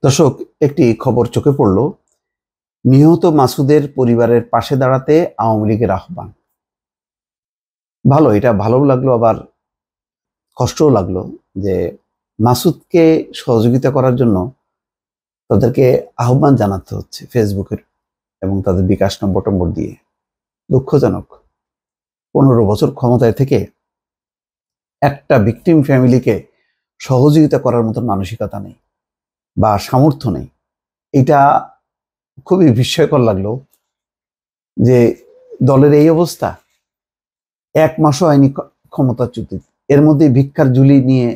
দর্শক, একটি খবর চোখে পড়ল। নিহত মাসুদের পরিবারের পাশে দাঁড়াতে আওয়ামী লীগের আহ্বান। ভালো, এটা ভালো লাগলো, আবার কষ্টও লাগলো যে মাসুদকে সহযোগিতা করার জন্য তাদেরকে আহ্বান জানাতে হচ্ছে ফেসবুকের এবং তাদের বিকাশ নম্বর টম্বর দিয়ে। দুঃখজনক। 15 বছর ক্ষমতায় থেকে একটা ভিকটিম ফ্যামিলিকে সহযোগিতা করার মতো মানসিকতা নেই বা সামর্থ্য নেই। এটা খুবই বিস্ময়কর লাগলো যে দলের এই অবস্থা। 1 মাসও হয়নি ক্ষমতাচ্যুত, এর মধ্যে ভিক্ষার ঝুলি নিয়ে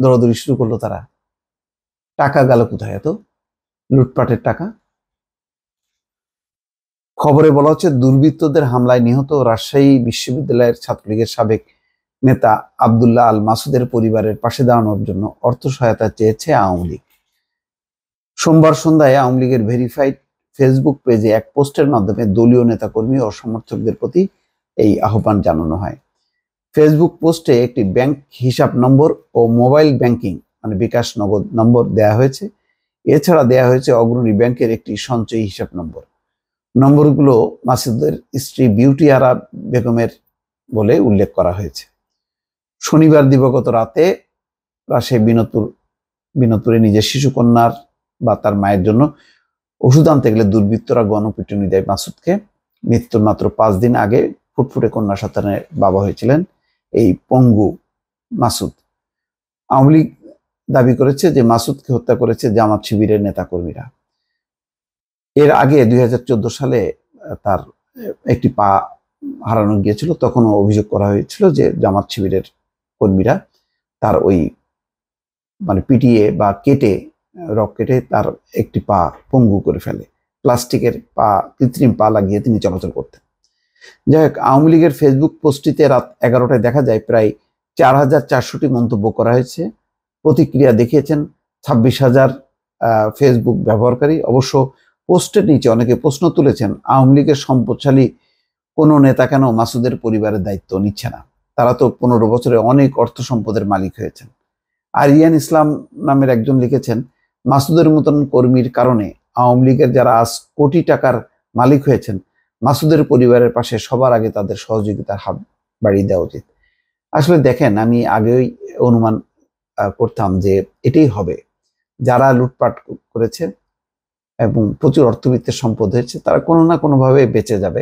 দৌড়াদৌড়ি শুরু করলো তারা। টাকা গেল কোথায়? এত লুটপাটের টাকা। খবরে বলা হচ্ছে, দুর্বৃত্তদের হামলায় নিহত রাজশাহী বিশ্ববিদ্যালয়ের ছাত্রলীগের সাবেক নেতা আব্দুল্লাহ আল মাসুদের পরিবারের পাশে দাঁড়ানোর জন্য অর্থ সহায়তা চেয়েছে আওয়ামী লীগ। সোমবার সন্ধ্যায় আওয়ামী লীগের ভেরিফাইড ফেসবুক পেজে এক পোস্টের মাধ্যমে দলীয় নেতাকর্মী ও সমর্থকদের প্রতি এই আহ্বান জানানো হয়। ফেসবুক পোস্টে একটি ব্যাংক হিসাব নম্বর ও মোবাইল ব্যাংকিং বিকাশ নগদ নম্বর দেয়া হয়েছে। এছাড়া দেয়া হয়েছে অগ্রণী ব্যাংকের একটি সঞ্চয়ী হিসাব নম্বর। নম্বরগুলো মাসুদের স্ত্রী বিউটি আরা বেগমের বলে উল্লেখ করা হয়েছে। শনিবার দিবাগত রাতে রাজশাহী বিনোদপুরে নিজের শিশুকন্যার বা তার মায়ের জন্য ওষুধ আনতে গেলে দুর্বৃত্তরা গণপিটুনি দেয় মাসুদকে। মৃত্যুর মাত্র 5 দিন আগে ফুটফুটে কন্যা সন্তানের বাবা হয়েছিলেন এই পঙ্গু মাসুদ। আওয়ামী লীগ দাবি করেছে যে মাসুদকে হত্যা করেছে জামাত শিবিরের নেতাকর্মীরা। এর আগে 2014 সালে তার একটি পা হারানো গিয়েছিল, তখনও অভিযোগ করা হয়েছিল যে জামাত শিবিরের কর্মীরা তার ওই পিটিয়ে বা কেটে কেটে তার একটি পা পঙ্গু করে ফেলে। প্লাস্টিকের পা, কৃত্রিম পা লাগিয়ে তিনি চলাচল করতেন। যাই হোক, আওয়ামী লীগের ফেসবুক পোস্টটিতে রাত 11টায় দেখা যায় প্রায় 4400টি মন্তব্য করা হয়েছে। প্রতিক্রিয়া দেখিয়েছেন 26,000 ফেসবুক ব্যবহারকারী। অবশ্য পোস্টের নিচে অনেকে প্রশ্ন তুলেছেন, আওয়ামী লীগের সম্পদশালী কোনো নেতা কেন মাসুদের পরিবারের দায়িত্ব নিচ্ছে না? তারা তো 15 বছরে অনেক অর্থ সম্পদের মালিক হয়েছেন। আরিয়ান ইসলাম নামের একজন লিখেছেন, মাসুদের মতন কর্মীর কারণে আওয়ামী লীগের যারা আজ কোটি টাকার মালিক হয়েছেন, মাসুদের পরিবারের পাশে সবার আগে তাদের সহযোগিতার হাত বাড়িয়ে দেওয়া উচিত। আসলে দেখেন, আমি আগেই অনুমান করতাম যে এটাই হবে। যারা লুটপাট করেছে এবং প্রচুর অর্থবিত্তের সম্পদ হয়েছে, তারা কোনো না কোনোভাবে বেঁচে যাবে।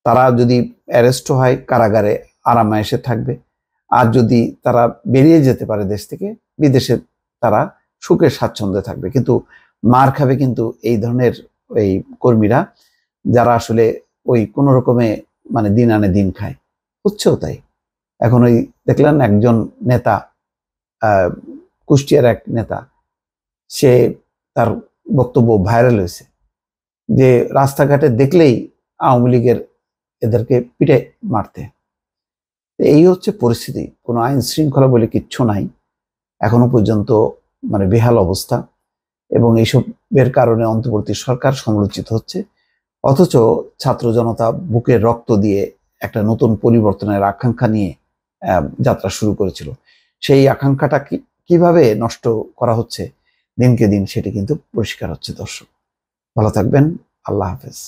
তারা যদি অ্যারেস্ট হয়, কারাগারে আরামায়েশে থাকবে। আর যদি তারা বেরিয়ে যেতে পারে দেশ থেকে, বিদেশে তারা সুখে স্বাচ্ছন্দ্যে থাকবে। কিন্তু মার খাবে কিন্তু এই ধরনের এই কর্মীরা, যারা আসলে ওই কোনো রকমে দিন আনে দিন খায়। হচ্ছেও তাই। এখন ওই দেখলেন একজন নেতা, কুষ্টিয়ার এক নেতা, সে তার বক্তব্য ভাইরাল হয়েছে যে রাস্তাঘাটে দেখলেই আওয়ামী লীগের এদেরকে পিটে মারতে। এই হচ্ছে পরিস্থিতি। কোনো আইন শৃঙ্খলা বলে কিচ্ছু নাই এখনো পর্যন্ত, বেহাল অবস্থা। এবং এইসবের কারণে অন্তর্বর্তী সরকার সমালোচিত হচ্ছে। অথচ ছাত্র জনতা বুকের রক্ত দিয়ে একটা নতুন পরিবর্তনের আকাঙ্ক্ষা নিয়ে যাত্রা শুরু করেছিল। সেই আকাঙ্ক্ষাটা কিভাবে নষ্ট করা হচ্ছে দিনকে দিন, সেটি কিন্তু পরিষ্কার হচ্ছে। দর্শক, ভালো থাকবেন। আল্লাহ হাফেজ।